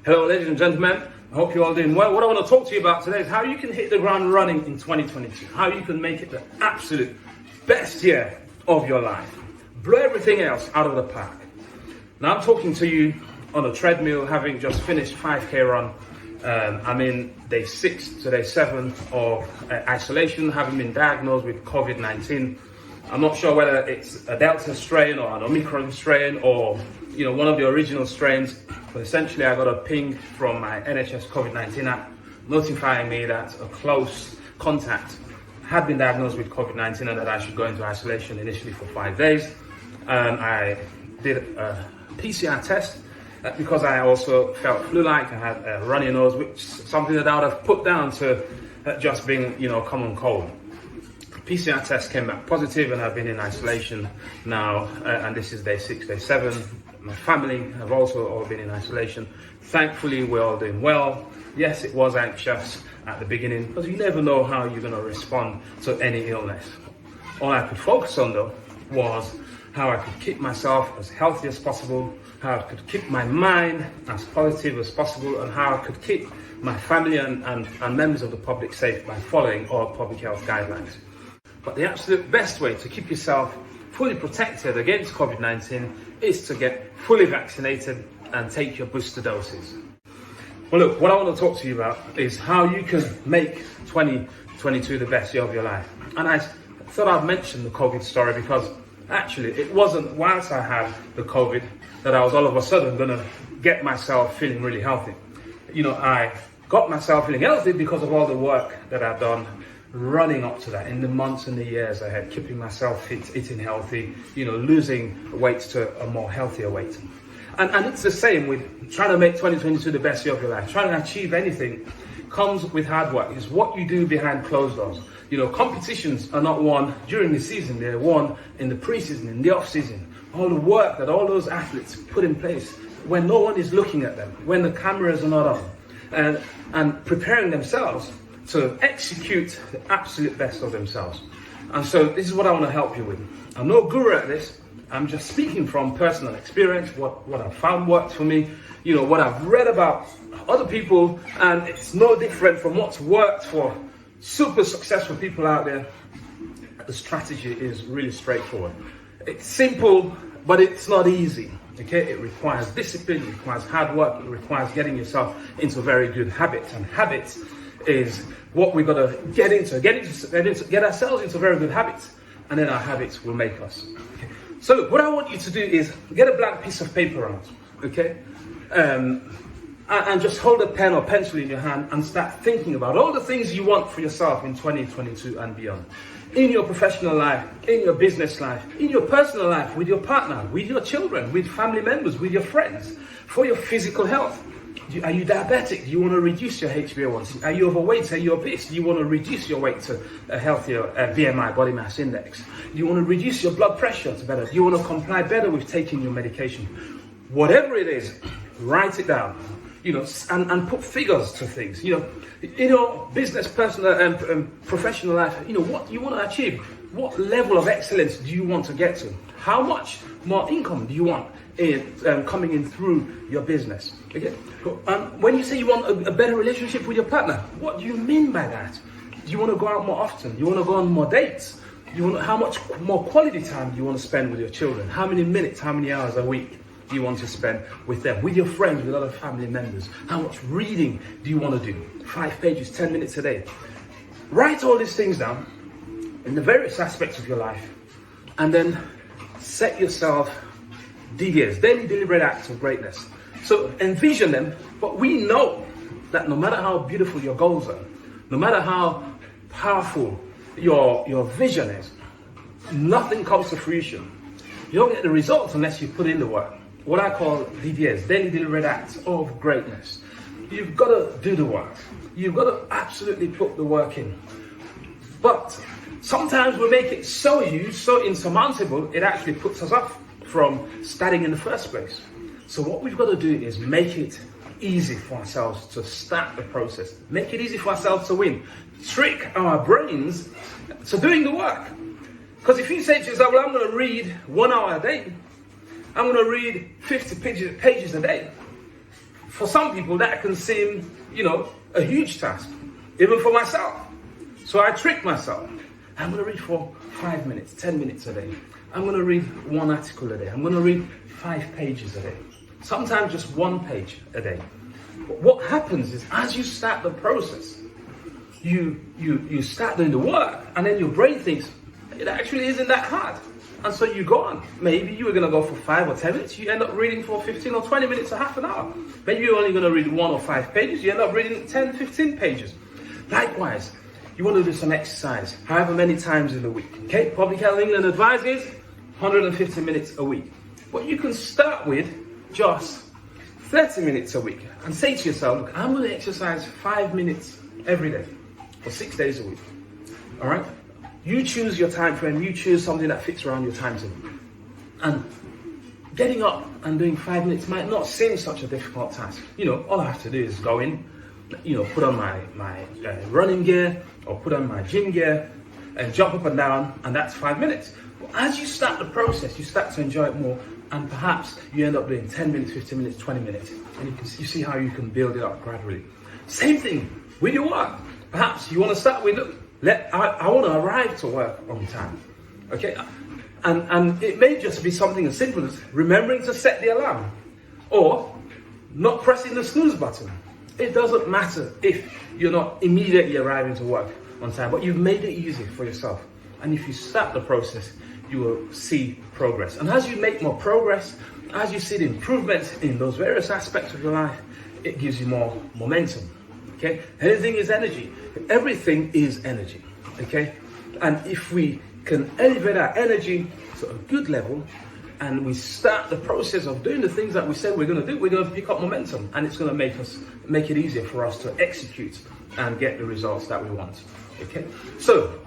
Hello, ladies and gentlemen. I hope you're all doing well. What I want to talk to you about today is how you can hit the ground running in 2022. How you can make it the absolute best year of your life. Blow everything else out of the park. Now I'm talking to you on a treadmill, having just finished 5K run. I'm in day 6 to day 7 of isolation, having been diagnosed with Covid-19. I'm not sure whether it's a Delta strain or an Omicron strain or one of the original strains, but essentially I got a ping from my NHS Covid-19 app notifying me that a close contact had been diagnosed with Covid-19 and that I should go into isolation initially for 5 days. I did a PCR test because I also felt flu-like. I had a runny nose, which is something that I would have put down to just being, common cold. PCR test came back positive and I've been in isolation now, and this is day 6, day 7. My family have also all been in isolation. Thankfully, we're all doing well. Yes, it was anxious at the beginning because you never know how you're going to respond to any illness. All I could focus on though was how I could keep myself as healthy as possible, how I could keep my mind as positive as possible, and how I could keep my family and members of the public safe by following all public health guidelines. But the absolute best way to keep yourself fully protected against Covid-19 is to get fully vaccinated and take your booster doses. Well, look, what I want to talk to you about is how you can make 2022 the best year of your life. And I thought I'd mention the COVID story because actually it wasn't whilst I had the COVID that I was all of a sudden going to get myself feeling really healthy. I got myself feeling healthy because of all the work that I've done running up to that in the months and the years ahead, keeping myself fit, eating healthy, losing weight to a more healthier weight. And it's the same with trying to make 2022 the best year of your life. Trying to achieve anything comes with hard work. It's what you do behind closed doors. Competitions are not won during the season. They're won in the pre-season, in the off-season. All the work that all those athletes put in place when no one is looking at them, when the cameras are not on, and preparing themselves to execute the absolute best of themselves. And so this is what I want to help you with. I'm no guru at this. I'm just speaking from personal experience, what I've found worked for me, what I've read about other people, and it's no different from what's worked for super successful people out there. The strategy is really straightforward. It's simple, but it's not easy. Okay, it requires discipline, it requires hard work, it requires getting yourself into very good habits, and habits is what we've got to get ourselves into very good habits, and then our habits will make us. Okay. So look, what I want you to do is get a blank piece of paper out, okay, and just hold a pen or pencil in your hand and start thinking about all the things you want for yourself in 2022 and beyond. In your professional life, in your business life, in your personal life, with your partner, with your children, with family members, with your friends, for your physical health. Are you diabetic? Do you want to reduce your HbA1c? Are you overweight? Are you obese? Do you want to reduce your weight to a healthier BMI, body mass index? Do you want to reduce your blood pressure to better? Do you want to comply better with taking your medication? Whatever it is, write it down, and put figures to things. In your business, personal and professional life, what you want to achieve. What level of excellence do you want to get to? How much more income do you want coming in through your business? Okay. When you say you want a better relationship with your partner, what do you mean by that? Do you want to go out more often? Do you want to go on more dates? How much more quality time do you want to spend with your children? How many minutes, how many hours a week do you want to spend with them, with your friends, with other family members? How much reading do you want to do? 5 pages, 10 minutes a day. Write all these things down in the various aspects of your life, and then set yourself DDS, daily deliberate acts of greatness. So envision them, but we know that no matter how beautiful your goals are, no matter how powerful your vision is, nothing comes to fruition. You don't get the results unless you put in the work. What I call DDS, daily deliberate acts of greatness. You've got to do the work. You've got to absolutely put the work in. But sometimes we make it so huge, so insurmountable, it actually puts us off from starting in the first place. So what we've got to do is make it easy for ourselves to start the process. Make it easy for ourselves to win. Trick our brains to doing the work. Because if you say to yourself, well, I'm going to read 1 hour a day, I'm going to read 50 pages a day. for some people that can seem, a huge task, even for myself. So I trick myself. I'm going to read for 5 minutes, 10 minutes a day. I'm going to read one article a day. I'm going to read 5 pages a day. Sometimes just 1 page a day. But what happens is, as you start the process, you start doing the work, and then your brain thinks, it actually isn't that hard. And so you go on. Maybe you were going to go for 5 or 10 minutes. You end up reading for 15 or 20 minutes or half an hour. Maybe you're only going to read 1 or 5 pages. You end up reading 10, 15 pages. Likewise, you want to do some exercise, however many times in the week. Okay, Public Health England advises 150 minutes a week. But you can start with just 30 minutes a week and say to yourself, look, I'm going to exercise 5 minutes every day for 6 days a week. All right? You choose your time frame. You choose something that fits around your timetable. And getting up and doing 5 minutes might not seem such a difficult task. All I have to do is go in, put on my running gear or put on my gym gear and jump up and down, and that's 5 minutes. But as you start the process, you start to enjoy it more, and perhaps you end up doing 10 minutes, 15 minutes, 20 minutes, and you see how you can build it up gradually. Same thing with your work. Perhaps you want to start with, I want to arrive to work on time. Okay? And it may just be something as simple as remembering to set the alarm or not pressing the snooze button. It doesn't matter if you're not immediately arriving to work on time, but you've made it easy for yourself. And if you start the process, you will see progress. And as you make more progress, as you see the improvements in those various aspects of your life, it gives you more momentum. Okay? Anything is energy. Everything is energy. Okay? And if we can elevate our energy to a good level, and we start the process of doing the things that we said we're going to do, we're going to pick up momentum, and it's going to make it easier for us to execute and get the results that we want. Okay? So,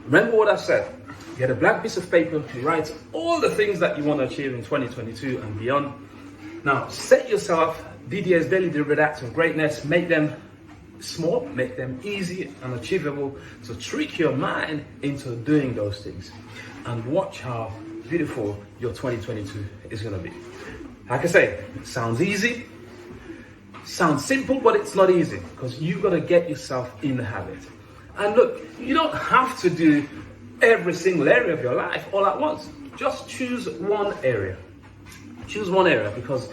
remember what I said. Get a blank piece of paper, write all the things that you want to achieve in 2022 and beyond. Now, set yourself DDS, daily deliberate acts of greatness. Make them small, make them easy and achievable to trick your mind into doing those things. And watch how beautiful your 2022 is going to be. Like I say, it sounds easy, sounds simple, but it's not easy, because you've got to get yourself in the habit. And look, you don't have to do every single area of your life all at once. Just choose one area. Choose one area, because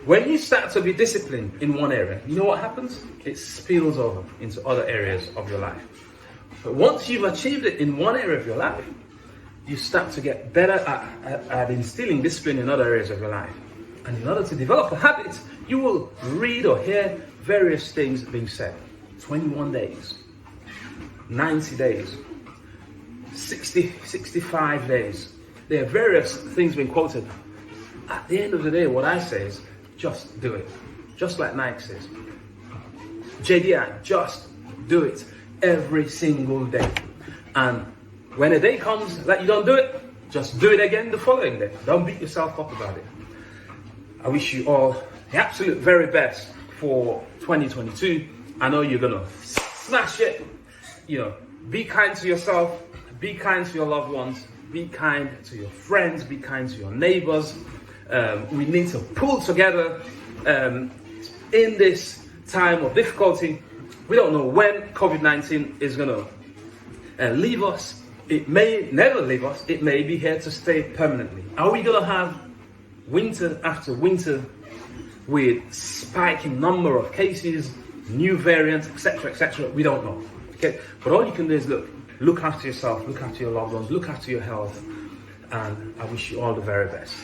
when you start to be disciplined in one area, you know what happens? It spills over into other areas of your life. But once you've achieved it in one area of your life, you start to get better at instilling discipline in other areas of your life. And in order to develop a habit, you will read or hear various things being said. 21 days, 90 days, 65 days. There are various things being quoted. At the end of the day, what I say is, just do it. Just like Nike says. JDI, just do it every single day. And when a day comes that you don't do it, just do it again the following day. Don't beat yourself up about it. I wish you all the absolute very best for 2022. I know you're gonna smash it. Be kind to yourself, be kind to your loved ones, be kind to your friends, be kind to your neighbors. We need to pull together in this time of difficulty. We don't know when COVID-19 is gonna leave us. It may never leave us. It may be here to stay permanently. Are we gonna have winter after winter with spiking number of cases, new variants, etc., etc.? We don't know. Okay, but all you can do is look after yourself, look after your loved ones, look after your health, and I wish you all the very best.